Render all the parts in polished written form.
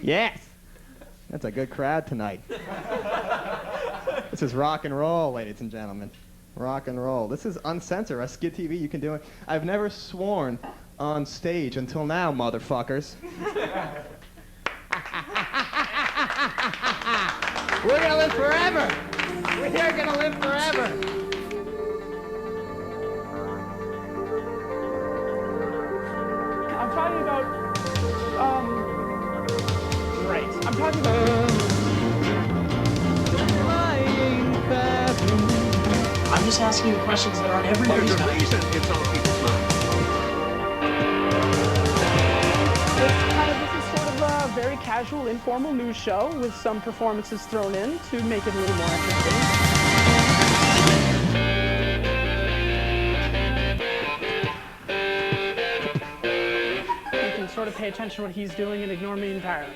Yes! That's a good crowd tonight. This is rock and roll, ladies and gentlemen. Rock and roll. This is Uncensored, a Skid TV. You can do it. I've never sworn on stage until now, motherfuckers. We're gonna live forever. We're gonna live forever. I'm talking about, right. I'm talking about. I'm just asking you questions that are on everybody's mind. There's a reason it's on people's minds. This is sort of a very casual, informal news show with some performances thrown in to make it a little more interesting. You can sort of pay attention to what he's doing and ignore me entirely.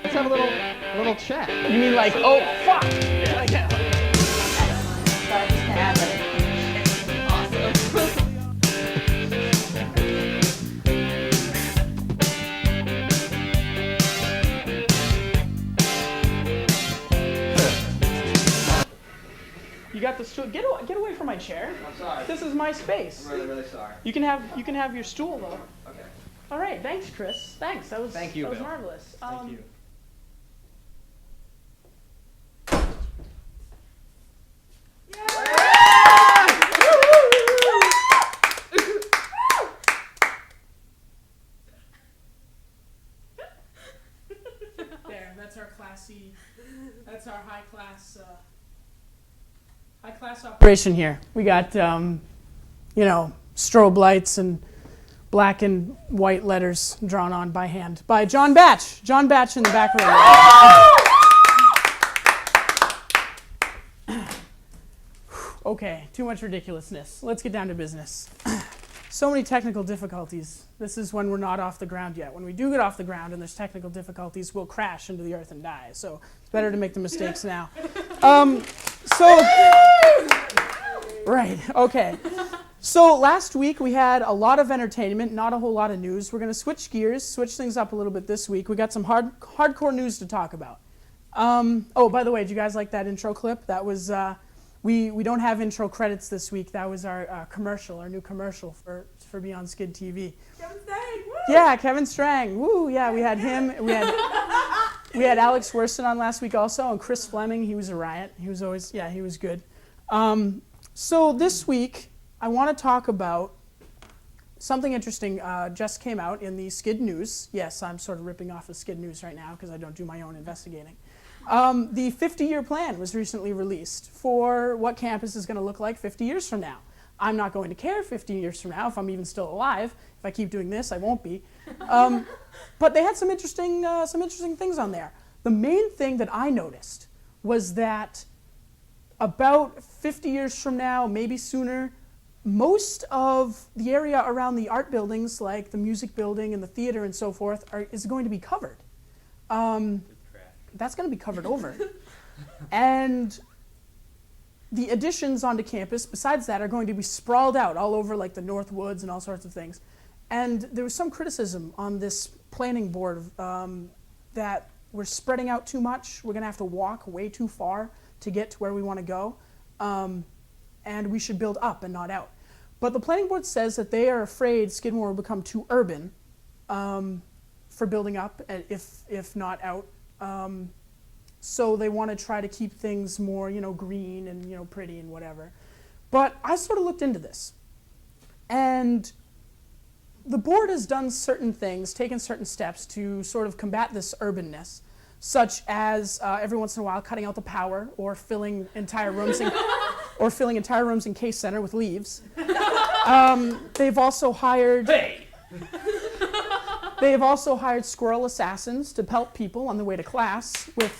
Let's have a little chat. You mean like, oh, fuck! Like that. You got the stool. Get away from my chair. I'm sorry. This is my space. I'm really, really sorry. You can have your stool though. Okay. All right. Thanks, Chris. Thanks. That was Thank you, that was Bill. marvelous. Thank you. There. That's our classy. That's our high class operation here. We got strobe lights and black and white letters drawn on by hand by John Batch. John Batch in the back row. Okay, too much ridiculousness. Let's get down to business. So many technical difficulties. This is when we're not off the ground yet. When we do get off the ground and there's technical difficulties, we'll crash into the earth and die. So it's better to make the mistakes now. Right, okay. So last week we had a lot of entertainment, not a whole lot of news. We're going to switch gears, switch things up a little bit this week. We got some hardcore news to talk about. Oh, by the way, did you guys like that intro clip? That was, we don't have intro credits this week. That was our commercial, our new commercial for Beyond Skid TV. Kevin Strang, woo! Yeah, Kevin Strang, woo! Yeah, we had him. We had Alex Worston on last week also, and Chris Fleming. He was a riot. He was always, yeah, he was good. So this week, I want to talk about something interesting just came out in the Skid News. Yes, I'm sort of ripping off the Skid News right now because I don't do my own investigating. The 50-year plan was recently released for what campus is going to look like 50 years from now. I'm not going to care 50 years from now if I'm even still alive. If I keep doing this, I won't be. But they had some interesting things on there. The main thing that I noticed was that about 50 years from now, maybe sooner, most of the area around the art buildings, like the music building and the theater and so forth, is going to be covered. That's going to be covered over. And the additions onto campus, besides that, are going to be sprawled out all over like the North Woods and all sorts of things. And there was some criticism on this planning board that we're spreading out too much. We're going to have to walk way too far to get to where we want to go. And we should build up and not out. But the planning board says that they are afraid Skidmore will become too urban for building up, if not out. So they want to try to keep things more, green and, pretty and whatever. But I sort of looked into this. And the board has done certain things, taken certain steps to sort of combat this urbanness, such as every once in a while cutting out the power or filling entire rooms in Case Center with leaves. They've also hired They've also hired squirrel assassins to pelt people on the way to class with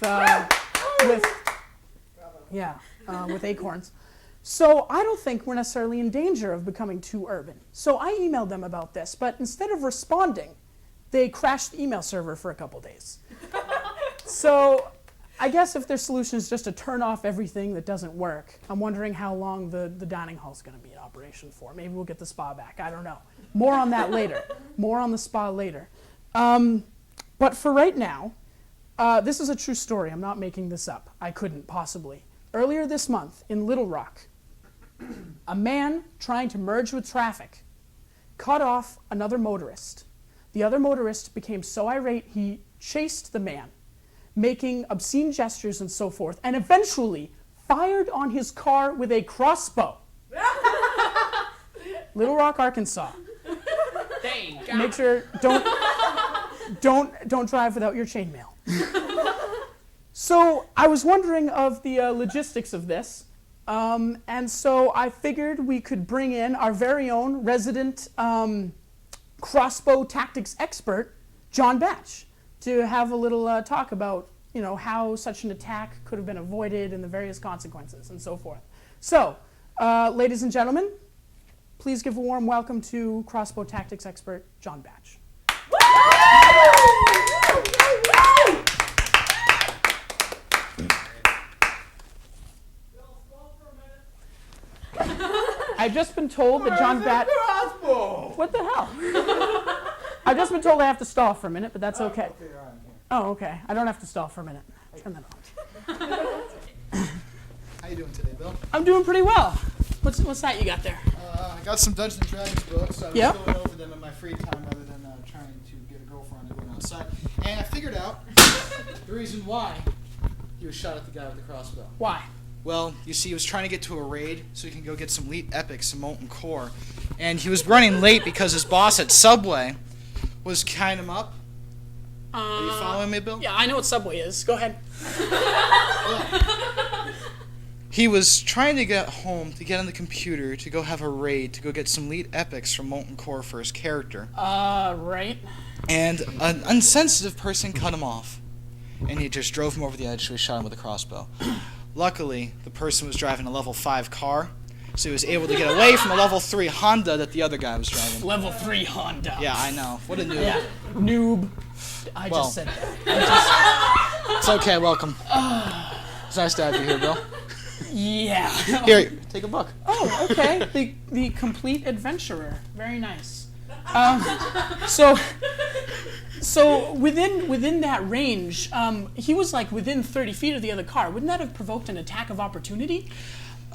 acorns. So I don't think we're necessarily in danger of becoming too urban. So I emailed them about this, but instead of responding, they crashed the email server for a couple days. So I guess if their solution is just to turn off everything that doesn't work, I'm wondering how long the dining hall is going to be in operation for. Maybe we'll get the spa back. I don't know. More on that later. More on the spa later. But for right now, this is a true story. I'm not making this up. I couldn't possibly. Earlier this month in Little Rock, a man trying to merge with traffic cut off another motorist. The other motorist became so irate he chased the man, making obscene gestures and so forth, and eventually fired on his car with a crossbow. Little Rock, Arkansas. Make sure don't drive without your chainmail. So I was wondering of the logistics of this, and so I figured we could bring in our very own resident crossbow tactics expert, John Batch, to have a little talk about how such an attack could have been avoided and the various consequences and so forth. So, ladies and gentlemen, please give a warm welcome to crossbow tactics expert John Batch. I've just been told that John Batch. What the hell? I've just been told I have to stall for a minute, but that's okay. Oh, okay. I don't have to stall for a minute. Turn that off. How you doing today, Bill? I'm doing pretty well. What's that you got there? I got some Dungeons & Dragons books. I was going over them in my free time rather than trying to get a girlfriend and going outside. And I figured out the reason why he was shot at the guy with the crossbow. Why? Well, you see, he was trying to get to a raid so he can go get some Elite Epics, some Molten Core. And he was running late because his boss at Subway was tying him up. Are you following me, Bill? Yeah, I know what Subway is. Go ahead. He was trying to get home to get on the computer to go have a raid to go get some Elite Epics from Molten Core for his character. Right. And an unsensitive person cut him off. And he just drove him over the edge, so he shot him with a crossbow. Luckily, the person was driving a level 5 car, so he was able to get away from the level 3 Honda that the other guy was driving. Level 3 Honda. Yeah, I know. What a noob. Yeah. Noob. I just said that. It's okay, welcome. It's nice to have you here, Bill. Yeah. Here, take a book. Oh, okay. The Complete Adventurer. Very nice. So within that range, he was like within 30 feet of the other car. Wouldn't that have provoked an attack of opportunity?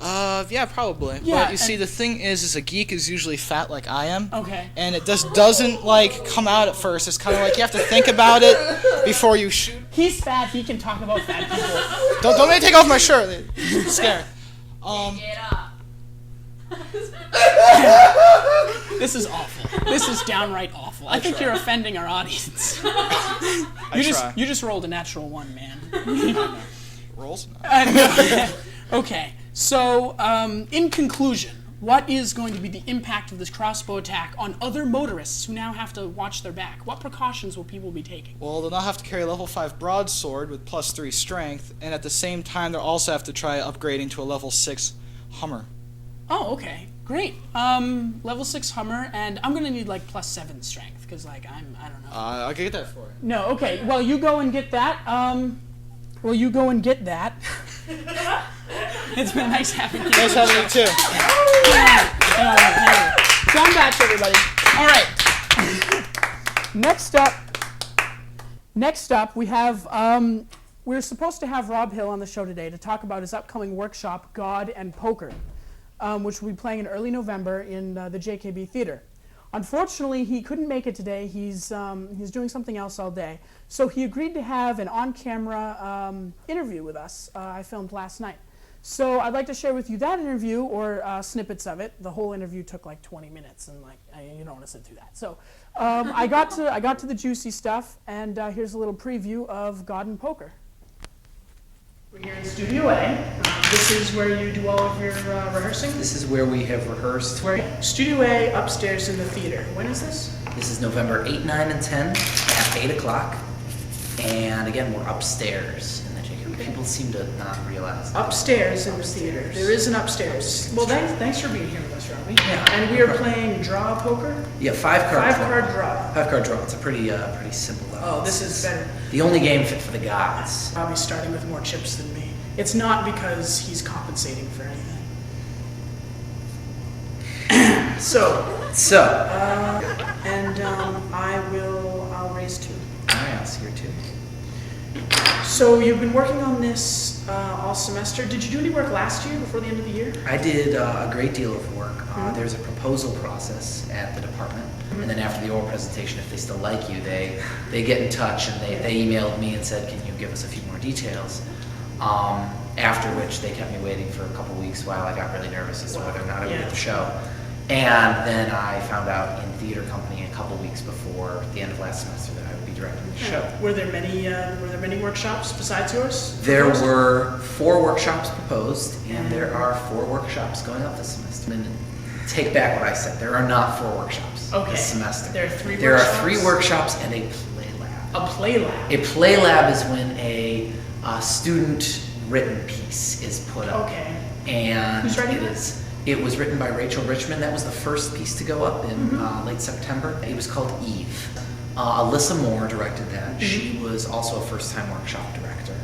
Yeah, probably. Yeah, but you see, the thing is a geek is usually fat like I am. Okay. And it just doesn't, come out at first. It's kind of like you have to think about it before you shoot. He's fat. He can talk about fat people. Don't let me take off my shirt. I'm scared. Get up. This is awful. This is downright awful. I think you're offending our audience. You just rolled a natural 1, man. Rolls? Okay. So, in conclusion, what is going to be the impact of this crossbow attack on other motorists who now have to watch their back? What precautions will people be taking? Well, they'll now have to carry a level 5 broadsword with +3 strength, and at the same time, they'll also have to try upgrading to a level 6 Hummer. Oh, okay. Great. Level 6 Hummer, and I'm going to need +7 strength, because I don't know. I'll get that for you. No, okay. Well, you go and get that. It's been nice having you. Nice having you, too. Hang on. John Batch, everybody. All right. Next up, we have, we're supposed to have Rob Hill on the show today to talk about his upcoming workshop, God and Poker, which will be playing in early November in the JKB Theater. Unfortunately, he couldn't make it today. He's doing something else all day. So he agreed to have an on-camera interview with us I filmed last night. So I'd like to share with you that interview, or snippets of it. The whole interview took 20 minutes, and you don't want to sit through that. So I got to the juicy stuff, and here's a little preview of God and Poker. We're here in Studio A. This is where you do all of your rehearsing? This is where we have rehearsed. Studio A upstairs in the theater. When is this? This is November 8, 9, and 10 at 8 o'clock. And again, we're upstairs in the JKB. People seem to not realize. Upstairs in the theater. There is an upstairs. Well, thanks for being here with us, Robbie. Yeah. And we are playing draw poker? Yeah, 5-card draw. 5-card draw. 5-card draw. It's a pretty simple level. Oh, this is better. The only game fit for the gods. Robbie's starting with more chips than me. It's not because he's compensating for anything. I'll raise 2. I ask year too. So you've been working on this all semester. Did you do any work last year before the end of the year? I did a great deal of work. There's a proposal process at the department, and then after the oral presentation, if they still like you, they get in touch and they emailed me and said, can you give us a few more details? After which they kept me waiting for a couple weeks while I got really nervous as to whether or not I would get the show. And then I found out in theater company a couple weeks before the end of last semester that I would be directing the show. Were there many workshops besides yours? There were 4 workshops proposed, and there are 4 workshops going up this semester. And take back what I said. There are not 4 workshops this semester. There are 3 There workshops? are 3 workshops and a play lab. A play lab? A play lab is when a student-written piece is put up. Okay. And Who's writing it was written by Rachel Richmond. That was the first piece to go up in late September. It was called Eve. Alyssa Moore directed that. She was also a first-time workshop director.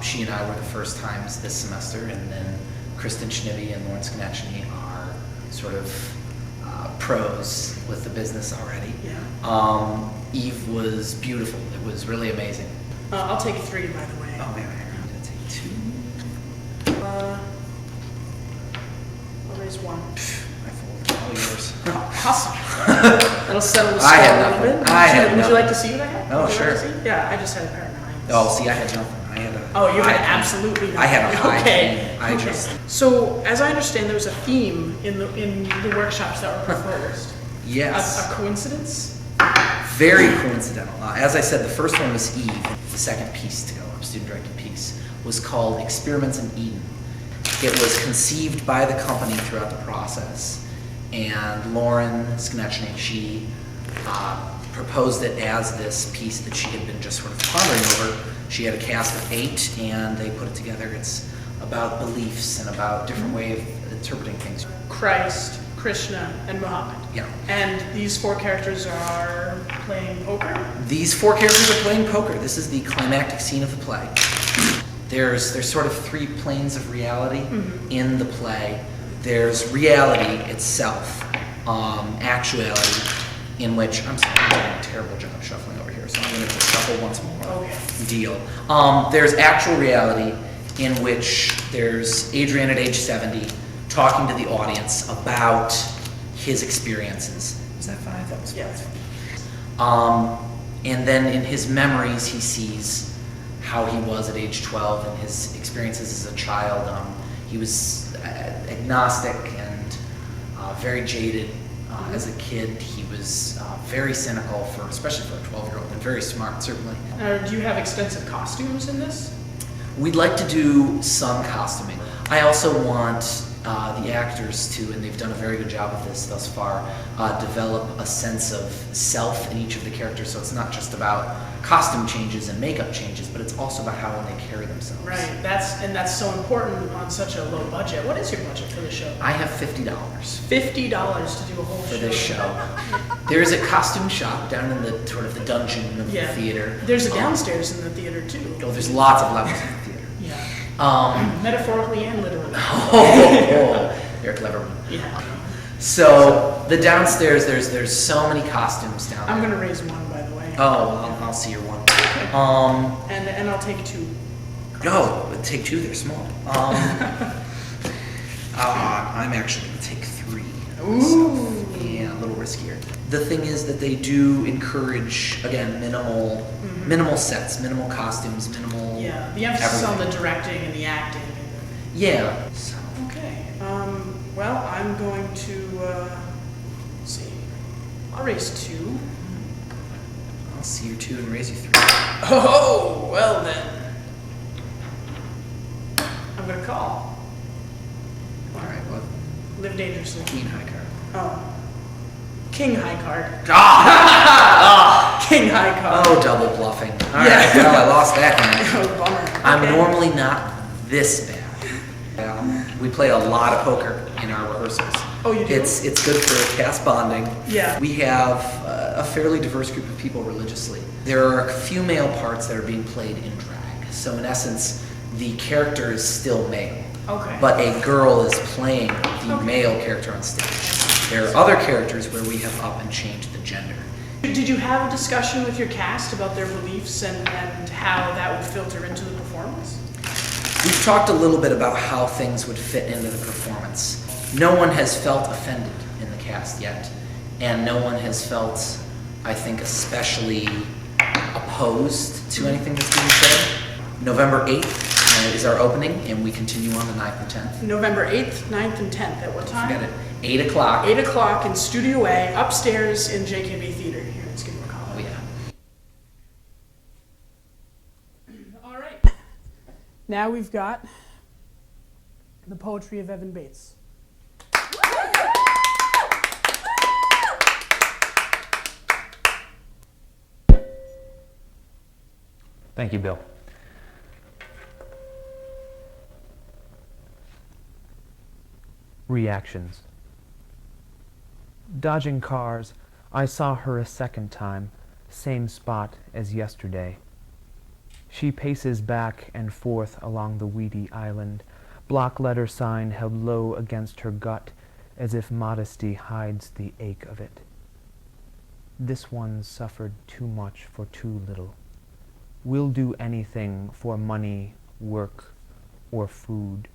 She and I were the first times this semester, and then Kristen Schnibbe and Lawrence Konechny are sort of pros with the business already. Yeah. Eve was beautiful. It was really amazing. I'll take 3, by the way. Oh, man, I'm gonna take 2. I'll raise 1. My fault. All yours. Awesome. That'll settle the score I had a little nothing. bit. I had Would you nothing. like to see what I had? Oh, Would you like to sure. see? Yeah, I just had a pair of 9s. Oh, see, I had nothing. I had a. Oh, you had high absolutely nothing. I had a high Okay. thing. I Okay. just. So, as I understand, there was a theme in the workshops that were proposed. Yes. A coincidence? Very coincidental. As I said, the first one was Eve. The second piece to go up, student-directed piece, was called Experiments in Eden. It was conceived by the company throughout the process, and Lauren Skonechny, she proposed it as this piece that she had been just sort of pondering over. She had a cast of 8, and they put it together. It's about beliefs and about different ways of interpreting things. Christ, Krishna, and Muhammad. Yeah. And these 4 characters are playing poker? These 4 characters are playing poker. This is the climactic scene of the play. There's sort of 3 planes of reality in the play. There's reality itself, actuality, in which, I'm sorry, I'm doing a terrible job shuffling over here, so I'm going to shuffle once more. Okay. Deal. There's actual reality in which there's Adrian at age 70 talking to the audience about his experiences. Was that 5? That was 5. Yeah. And then in his memories, he sees how he was at age 12 and his experiences as a child. He was agnostic and very jaded as a kid. He was very cynical, especially for a 12-year-old, and very smart, certainly. Do you have extensive costumes in this? We'd like to do some costuming. I also want the actors to, and they've done a very good job of this thus far, develop a sense of self in each of the characters. So it's not just about costume changes and makeup changes, but it's also about how they carry themselves. Right. That's so important on such a low budget. What is your budget for the show? I have $50 $50 to do a whole for show. this show. There is a costume shop down in the sort of the dungeon of the theater. There's a downstairs in the theater too. Oh, there's lots of levels in the theater. Yeah. Metaphorically and literally. You're a clever one. Yeah. So the downstairs, there's so many costumes down there. I'm gonna raise 1, by the way. Oh, well, I'll see your one. And I'll take 2. No, take 2. They're small. I'm actually gonna take 3. Ooh. Yeah, a little riskier. The thing is that they do encourage, again, minimal sets, minimal costumes, minimal. Yeah. The emphasis on the everything. directing and the acting. Yeah. So, Okay. Well, I'm going to let's see. I'll raise 2. I'll see your 2 and raise you 3. Oh, well then. I'm gonna call. All right. What? Live dangerously. Queen high card. Oh. King high card. Ah! King high card. Oh, double bluffing. All right. Yeah. Well, I lost that one. Oh, bummer. I'm Okay. normally not this bad. We play a lot of poker in our rehearsals. Oh, you do? It's good for cast bonding. Yeah. We have a fairly diverse group of people religiously. There are a few male parts that are being played in drag. So in essence, the character is still male. Okay. But a girl is playing the Okay. male character on stage. There are other characters where we have up and changed the gender. Did you have a discussion with your cast about their beliefs and how that would filter into the performance? We've talked a little bit about how things would fit into the performance. No one has felt offended in the cast yet, and no one has felt, I think, especially opposed to anything that's being said. November 8th is our opening, and we continue on the 9th and 10th. November 8th, 9th, and 10th. At what time? Forget it. 8 o'clock. 8 o'clock in Studio A, upstairs in JKB Theater here in Skidmore, Oh, Colorado. yeah. All right. Now we've got the poetry of Evan Bates. Thank you, Bill. Reactions. Dodging cars, I saw her a second time, same spot as yesterday. She paces back and forth along the weedy island, block letter sign held low against her gut, as if modesty hides the ache of it. This one suffered too much for too little. Will do anything for money, work, or food.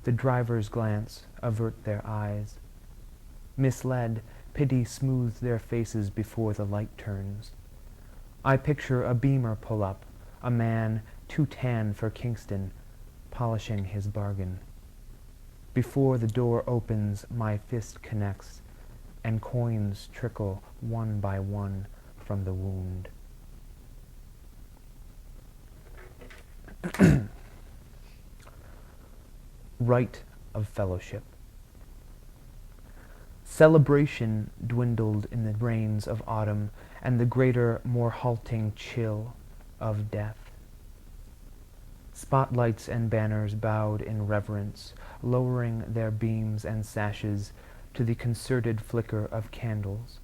The driver's glance avert their eyes. Misled, pity smooths their faces before the light turns. I picture a Beamer pull up, a man too tan for Kingston, polishing his bargain. Before the door opens, my fist connects, and coins trickle one by one from the wound. Rite of fellowship. Celebration dwindled in the rains of autumn and the greater, more halting chill of death. Spotlights and banners bowed in reverence, lowering their beams and sashes to the concerted flicker of candles,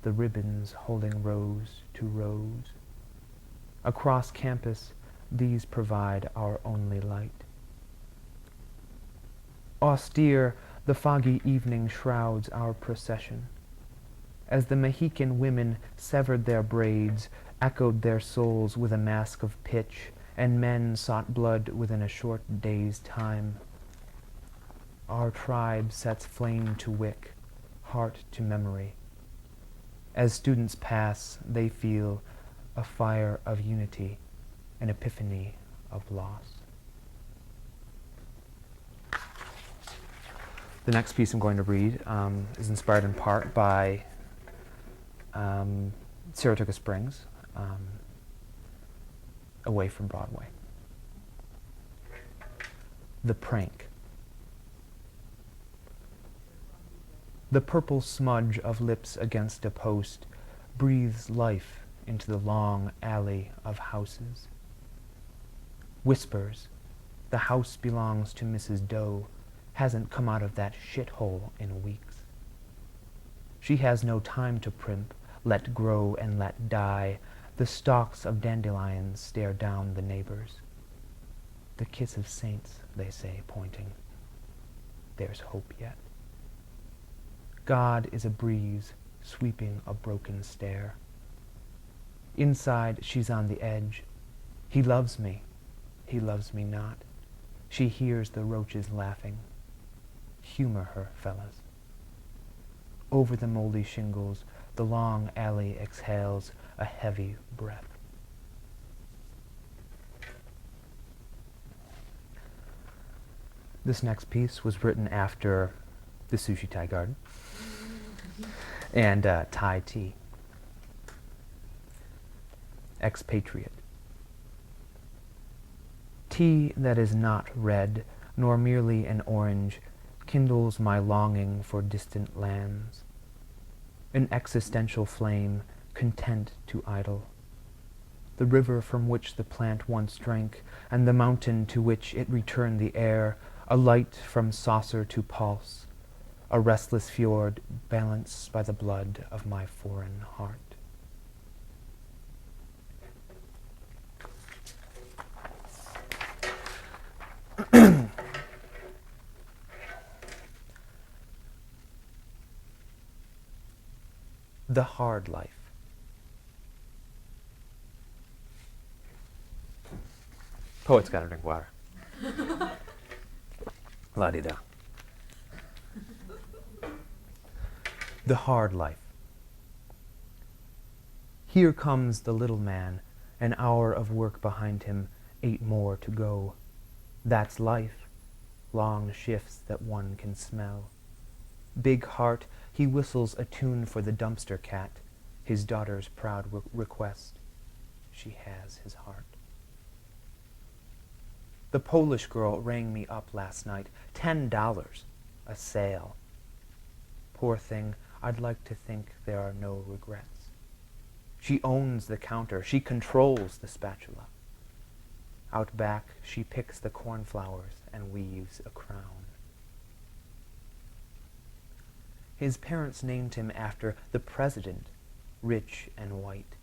the ribbons holding rows to rows. Across campus, these provide our only light. Austere, the foggy evening shrouds our procession. As the Mohican women severed their braids, echoed their souls with a mask of pitch, and men sought blood within a short day's time. Our tribe sets flame to wick, heart to memory. As students pass, they feel a fire of unity, an epiphany of loss. The next piece I'm going to read is inspired in part by Saratoga Springs, away from Broadway. The Prank. The purple smudge of lips against a post breathes life into the long alley of houses. Whispers, the house belongs to Mrs. Doe, hasn't come out of that shithole in weeks. She has no time to primp, let grow and let die. The stalks of dandelions stare down the neighbors. The kiss of saints, they say, pointing. There's hope yet. God is a breeze, sweeping a broken stair. Inside, she's on the edge. He loves me not. She hears the roaches laughing. Humor her, fellas. Over the moldy shingles, the long alley exhales a heavy breath. This next piece was written after the Sushi Thai Garden and Thai tea. Expatriate. Tea that is not red, nor merely an orange, kindles my longing for distant lands. An existential flame, content to idle. The river from which the plant once drank, and the mountain to which it returned the air, a light from saucer to pulse, a restless fjord balanced by the blood of my foreign heart. The hard life. Poet's gotta drink water. La-di-da. The hard life. Here comes the little man, an hour of work behind him, 8 more to go. That's life, long shifts that one can smell. Big heart, he whistles a tune for the dumpster cat, his daughter's proud request. She has his heart. The Polish girl rang me up last night, $10, a sale. Poor thing, I'd like to think there are no regrets. She owns the counter, she controls the spatula. Out back, she picks the cornflowers and weaves a crown. His parents named him after the president, rich and white.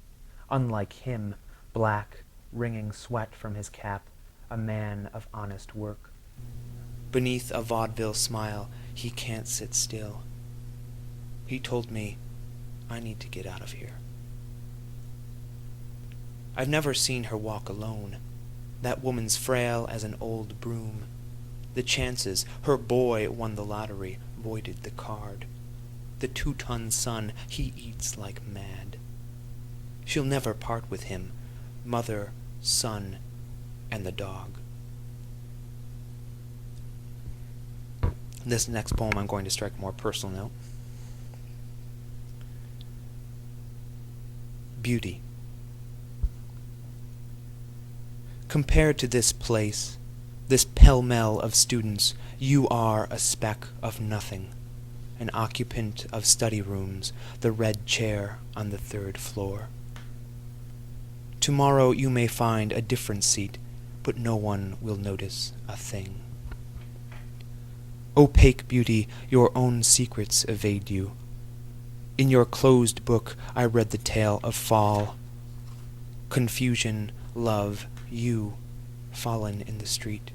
Unlike him, black, wringing sweat from his cap, a man of honest work. Beneath a vaudeville smile, he can't sit still. He told me, I need to get out of here. I've never seen her walk alone. That woman's frail as an old broom. The chances, her boy won the lottery, voided the card. The 2-ton son, he eats like mad. She'll never part with him, mother, son, and the dog. This next poem I'm going to strike a more personal note. Beauty. Compared to this place, this pell-mell of students, you are a speck of nothing, an occupant of study rooms, the red chair on the 3rd floor. Tomorrow you may find a different seat, but no one will notice a thing. Opaque beauty, your own secrets evade you. In your closed book I read the tale of fall. Confusion, love, you, fallen in the street.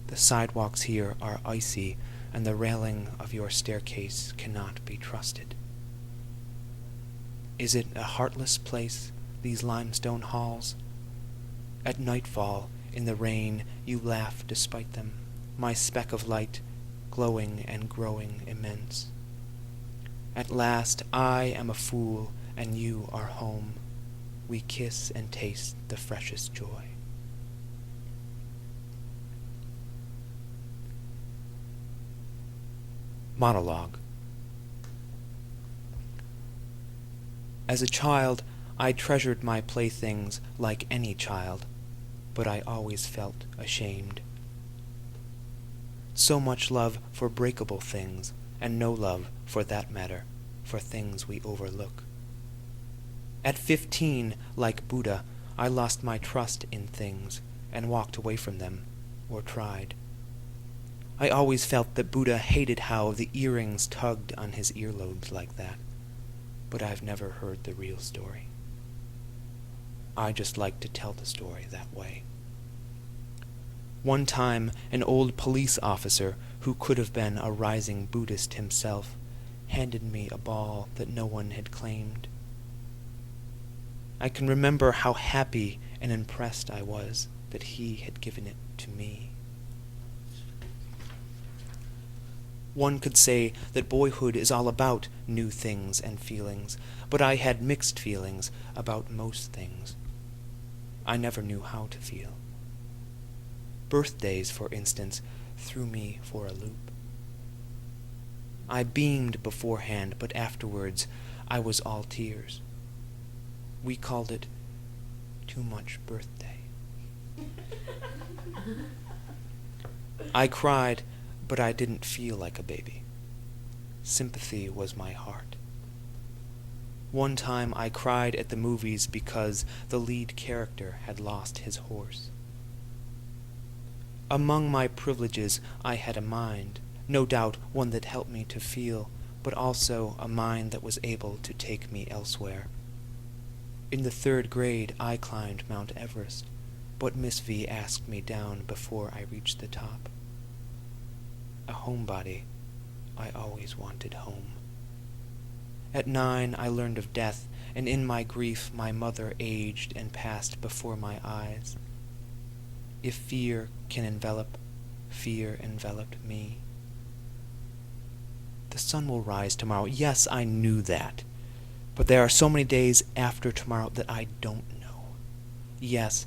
The sidewalks here are icy, and the railing of your staircase cannot be trusted. Is it a heartless place, these limestone halls? At nightfall, in the rain, you laugh despite them, my speck of light, glowing and growing immense. At last I am a fool, and you are home. We kiss and taste the freshest joy. Monologue. As a child, I treasured my playthings like any child, but I always felt ashamed. So much love for breakable things, and no love, for that matter, for things we overlook. At 15, like Buddha, I lost my trust in things and walked away from them, or tried. I always felt that Buddha hated how the earrings tugged on his earlobes like that, but I've never heard the real story. I just like to tell the story that way. One time, an old police officer, who could have been a rising Buddhist himself, handed me a ball that no one had claimed. I can remember how happy and impressed I was that he had given it to me. One could say that boyhood is all about new things and feelings, but I had mixed feelings about most things. I never knew how to feel. Birthdays, for instance, threw me for a loop. I beamed beforehand, but afterwards I was all tears. We called it too much birthday. I cried, but I didn't feel like a baby. Sympathy was my heart. One time I cried at the movies because the lead character had lost his horse. Among my privileges I had a mind, no doubt one that helped me to feel, but also a mind that was able to take me elsewhere. In the 3rd grade I climbed Mount Everest, but Miss V asked me down before I reached the top. A homebody, I always wanted home. At 9 I learned of death, and in my grief my mother aged and passed before my eyes. If fear can envelop, fear enveloped me. The sun will rise tomorrow. Yes, I knew that. But there are so many days after tomorrow that I don't know. Yes,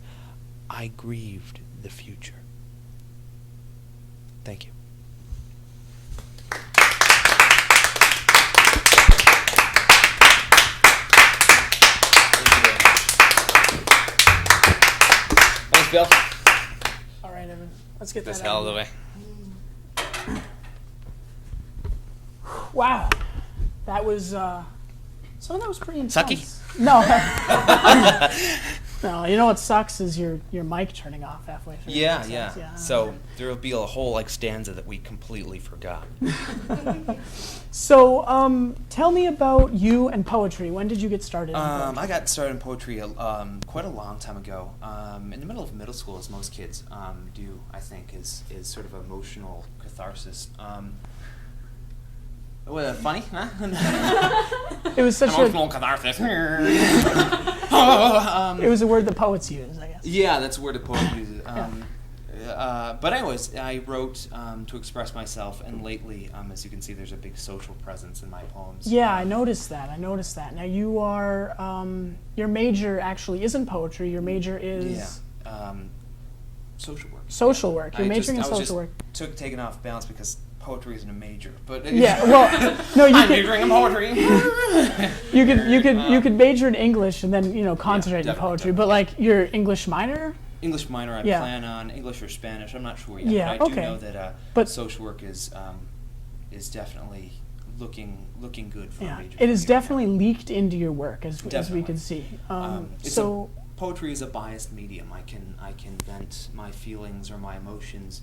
I grieved the future. Thank you. Thanks, Bill. All right, Evan. Let's get This that hell out of the way. Wow, that was some of that was pretty intense. Sucky? No, no. You know what sucks is your mic turning off halfway through. Yeah, That yeah. sucks, So there will be a whole like stanza that we completely forgot. So, tell me about you and poetry. When did you get started? in poetry? I got started in poetry quite a long time ago. In the middle of middle school, as most kids do, I think, is sort of emotional catharsis. Funny, huh? It was such Emotional catharsis. it was a word that poets use, I guess. Yeah, that's a word a poet uses. But anyways, I wrote to express myself, and lately, as you can see, there's a big social presence in my poems. Yeah, I noticed that. Now you are your major actually isn't poetry. Your major is Social work. social work. You're majoring in I was social work. taken off balance because poetry isn't a major. But Yeah, well, no, you I'm could majoring in poetry. you could major in English and then concentrate in definitely, poetry. But like your English minor. English minor, I Yeah. plan on English or Spanish. I'm not sure yet. Yeah, but I do okay. know that But- social work is definitely looking good for a Yeah, major. it is for me right definitely leaked into your work as we Definitely. can see. It's So poetry is a biased medium. I can vent my feelings or my emotions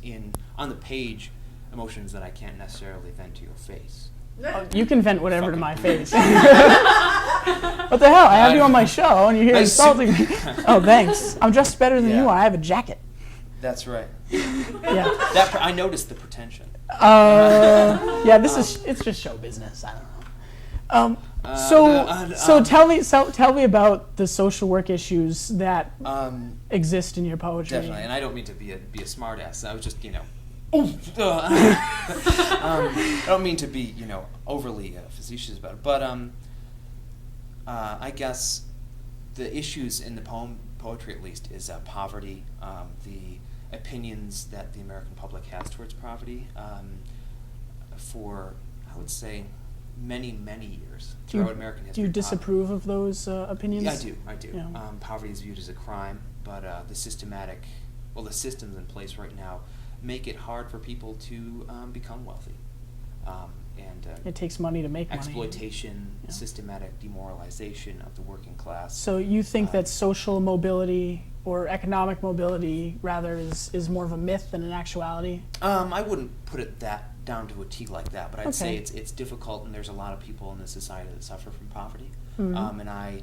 on the page, emotions that I can't necessarily vent to your face. you can vent whatever to Fucking my please. face. What the hell? I have you on my show and you're here I insulting me. Oh, thanks. I'm dressed better than Yeah. you are. I have a jacket. That's right. Yeah. I noticed the pretension. Yeah. It's just show business. I don't know. So tell me about the social work issues that exist in your poetry. Definitely, and I don't mean to be a smart ass. I was just, I don't mean to be, overly facetious about it. But I guess the issues in the poetry, at least, is poverty, the opinions that the American public has towards poverty, for, I would say, many, many years throughout American history. Do you disapprove of those opinions? Yeah, I do. Yeah. Poverty is viewed as a crime, but the systems in place right now make it hard for people to become wealthy. It takes money to make money. Exploitation, Yeah. systematic demoralization of the working class. So you think that social mobility or economic mobility rather is more of a myth than an actuality? I wouldn't put it down to a T like that, but I'd say Okay. it's difficult, and there's a lot of people in this society that suffer from poverty, Mhm. and I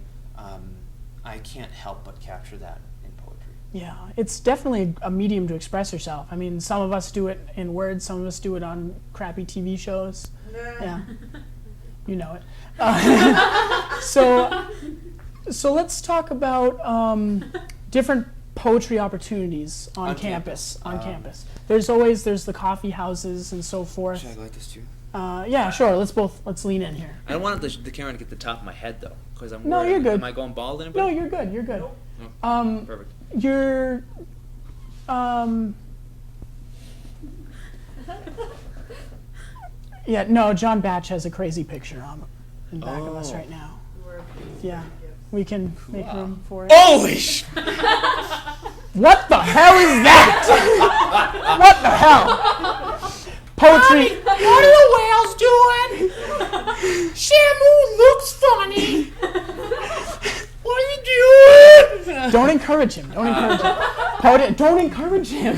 can't help but capture that in poetry. Yeah, it's definitely a medium to express yourself. I mean, some of us do it in words, some of us do it on crappy TV shows. Yeah, you know it. So let's talk about different poetry opportunities on campus. On campus, there's the coffee houses and so forth. Should I light this too? Yeah, sure. Let's lean in here. I don't want the camera to get the top of my head though, because I'm No, worried. you're good. Am I going bald? No, Anybody? you're good. You're good. Perfect. You're yeah, no, John Batch has a crazy picture on in back of us right now. Yeah, we can make room for it. Holy sh! What the hell is that? What the hell? Poetry. What are the whales doing? Shamu looks funny. What are you doing? Don't encourage him. Don't encourage him. Don't encourage him.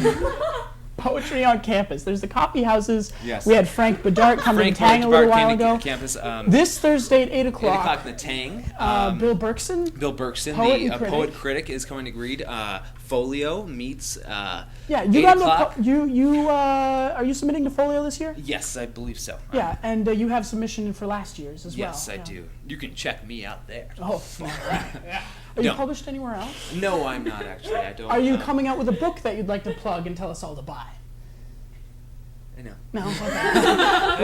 poetry on campus. There's the coffee houses. Yes. We had Frank Bedard come to Frank Tang a little while came to ago. campus. This Thursday at 8 8 o'clock. o'clock in the Tang. Bill Berkson. Bill Berkson, Poet the and critic. poet critic, is coming to read Folio meets. Yeah, you 8 got o'clock. are you submitting to Folio this year? Yes, I believe so. Yeah, and you have submission for last year's as well. Yes, I yeah. do. You can check me out there. Oh, all right. Are you No. published anywhere else? No, I'm not actually. I don't. Are you coming out with a book that you'd like to plug and tell us all to buy? No. No. Okay.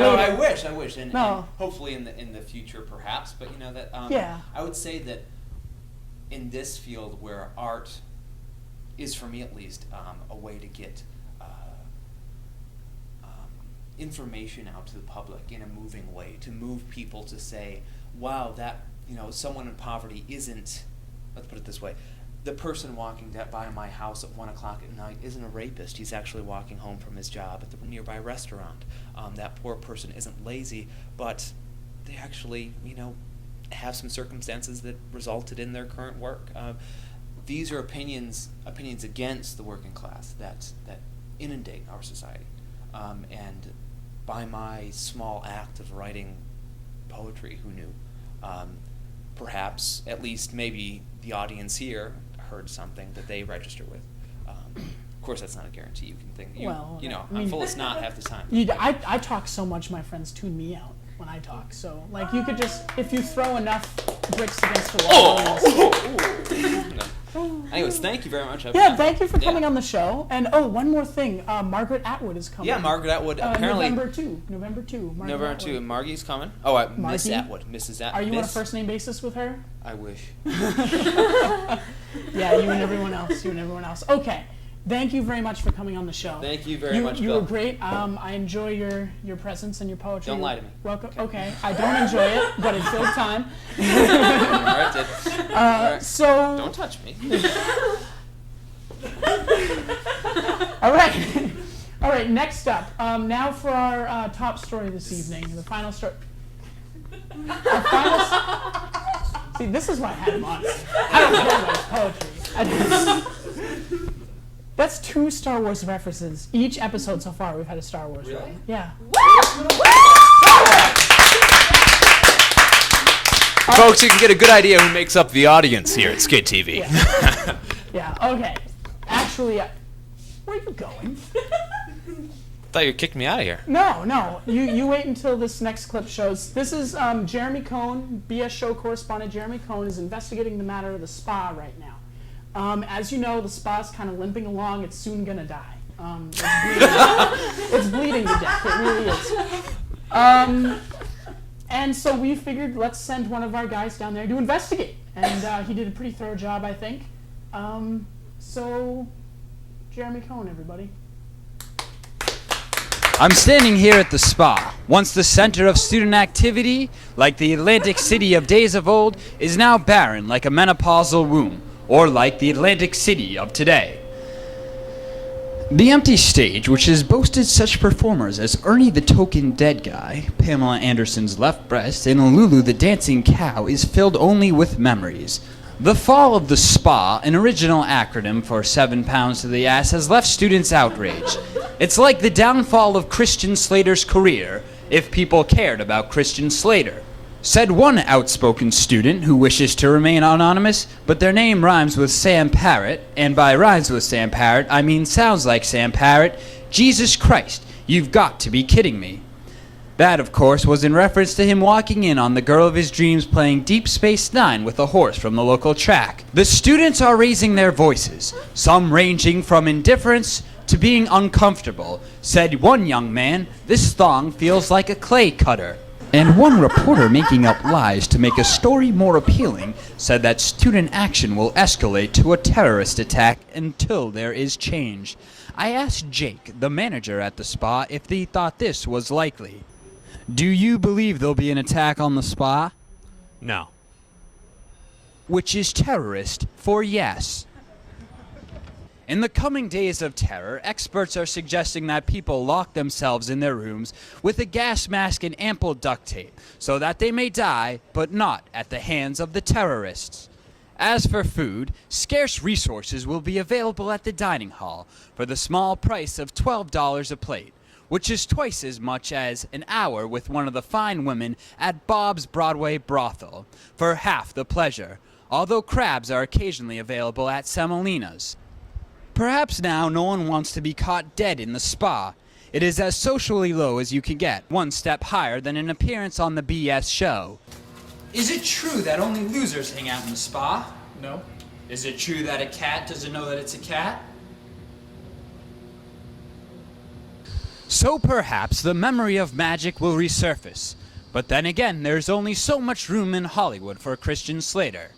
No, I wish, and No. hopefully in the future perhaps. But you know that. Yeah. I would say that in this field where art is, for me at least, a way to get information out to the public in a moving way, to move people to say, wow, that, someone in poverty isn't, let's put it this way, the person walking by my house at 1 o'clock at night isn't a rapist. He's actually walking home from his job at the nearby restaurant. That poor person isn't lazy, but they actually, have some circumstances that resulted in their current work. These are opinions against the working class that inundate our society. And by my small act of writing poetry, who knew? Perhaps, at least maybe the audience here heard something that they register with. Of course, that's not a guarantee. You can think, I'm full of snot half the time. I talk so much, my friends tune me out when I talk. So, you could just, if you throw enough bricks against the wall. No. Anyways, thank you very much. Yeah, thank you for coming on the show. And one more thing, Margaret Atwood is coming. Yeah, Margaret Atwood apparently. November 2. November 2. Margie's coming. Oh, Miss Margie? Atwood. Mrs. Atwood. Are you on a first name basis with her? I wish. Yeah, you and everyone else. Okay. Thank you very much for coming on the show. Thank you very much, You Bill. were great. I enjoy your presence and your poetry. Don't lie to me. Welcome. Okay. I don't enjoy it, but it filled time. All right, Ted. All right. So. Don't touch me. All right. All right. Next up, now for our top story this evening, the final story. See, this is why I had him on. I don't know about poetry. That's 2 Star Wars references. Each episode so far, we've had a Star Wars Really? one. Yeah. Folks, you can get a good idea who makes up the audience here at Skid TV. Yeah. Yeah. Okay. Actually, where are you going? Thought you kicked me out of here. No. You wait until this next clip shows. This is Jeremy Cohn, BS show correspondent Jeremy Cohn is investigating the matter of the spa right now. As you know, the spa's kind of limping along. It's soon gonna die. It's bleeding to death. It really is. And so we figured let's send one of our guys down there to investigate. And he did a pretty thorough job, I think. So, Jeremy Cohn, everybody. I'm standing here at the spa. Once the center of student activity, like the Atlantic City of days of old, is now barren like a menopausal womb, or like the Atlantic City of today. The empty stage, which has boasted such performers as Ernie the Token Dead Guy, Pamela Anderson's left breast, and Lulu the Dancing Cow, is filled only with memories. The fall of the SPA, an original acronym for 7 pounds to the ass, has left students outraged. It's like the downfall of Christian Slater's career, if people cared about Christian Slater. Said one outspoken student who wishes to remain anonymous, but their name rhymes with Sam Parrott, and by rhymes with Sam Parrott, I mean sounds like Sam Parrott. Jesus Christ, you've got to be kidding me. That, of course, was in reference to him walking in on the girl of his dreams playing Deep Space Nine with a horse from the local track. The students are raising their voices, some ranging from indifference to being uncomfortable. Said one young man, "This thong feels like a clay cutter." And one reporter making up lies to make a story more appealing said that student action will escalate to a terrorist attack until there is change. I asked Jake, the manager at the spa, if he thought this was likely. Do you believe there'll be an attack on the spa? No. Which is terrorist for yes. In the coming days of terror, experts are suggesting that people lock themselves in their rooms with a gas mask and ample duct tape so that they may die, but not at the hands of the terrorists. As for food, scarce resources will be available at the dining hall for the small price of $12 a plate, which is twice as much as an hour with one of the fine women at Bob's Broadway brothel for half the pleasure, although crabs are occasionally available at Semolina's. Perhaps now no one wants to be caught dead in the spa. It is as socially low as you can get, one step higher than an appearance on the BS show. Is it true that only losers hang out in the spa? No. Is it true that a cat doesn't know that it's a cat? So perhaps the memory of magic will resurface. But then again, there's only so much room in Hollywood for Christian Slater.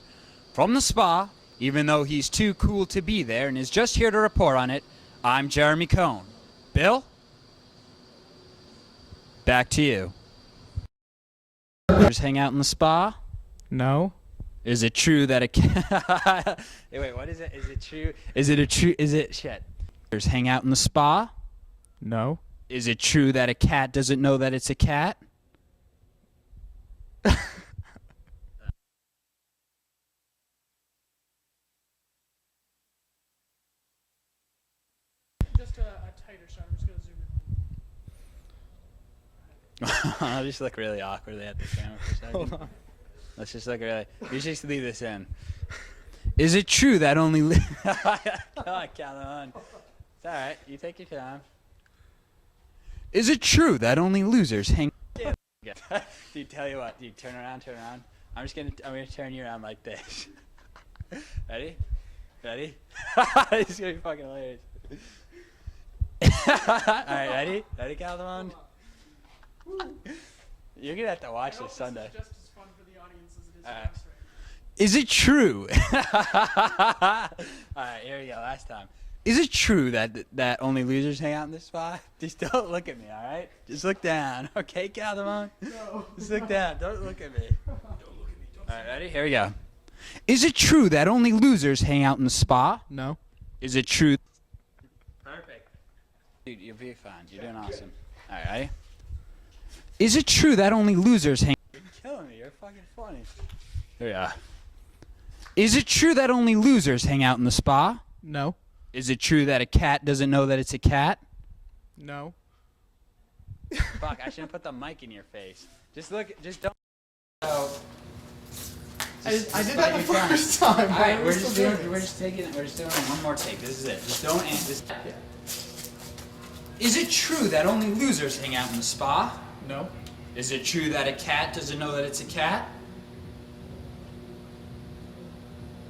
From the spa, even though he's too cool to be there and is just here to report on it, I'm Jeremy Cohn. Bill? Back to you. Just hang out in the spa? No. Is it true that a cat... Hey, wait, what is it? Is it true? Is it a true... Is it... Shit. Just hang out in the spa? No. Is it true that a cat doesn't know that it's a cat? Just a tighter shot. I'm just going to zoom in. I'll just look really awkwardly at the camera for a second. Hold on. Let's just look really... You should just leave this in. Is it true that only... Come on, Calhoun. It's alright. You take your time. Is it true that only losers hang... Dude, tell you what. Dude, turn around, turn around. I'm gonna turn you around like this. Ready? Ready? This is gonna be fucking hilarious. Alright, ready? Ready, Calhoun? You're gonna have to watch this Sunday. Just as fun for the audience as it is for Alright. us right Is it true? Alright, here we go, last time. Is it true that only losers hang out in this spot? Just don't look at me, alright? Just look down. Okay, Calhoun? No. Just look down. Don't look at me. Don't look at me. Alright, ready? Here we go. Is it true that only losers hang out in the spa? No. Is it true? Perfect. Dude, you'll be fine. You're doing awesome. Alright, ready? Is it true that only losers hang... You're killing me. You're fucking funny. Here we are. Is it true that only losers hang out in the spa? No. Is it true that a cat doesn't know that it's a cat? No. Fuck, I shouldn't put the mic in your face. Just look, just don't... Oh. I did that the first time. Alright, we're just doing one more take. This is it. Just don't answer. Is it true that only losers hang out in the spa? No. Is it true that a cat doesn't know that it's a cat?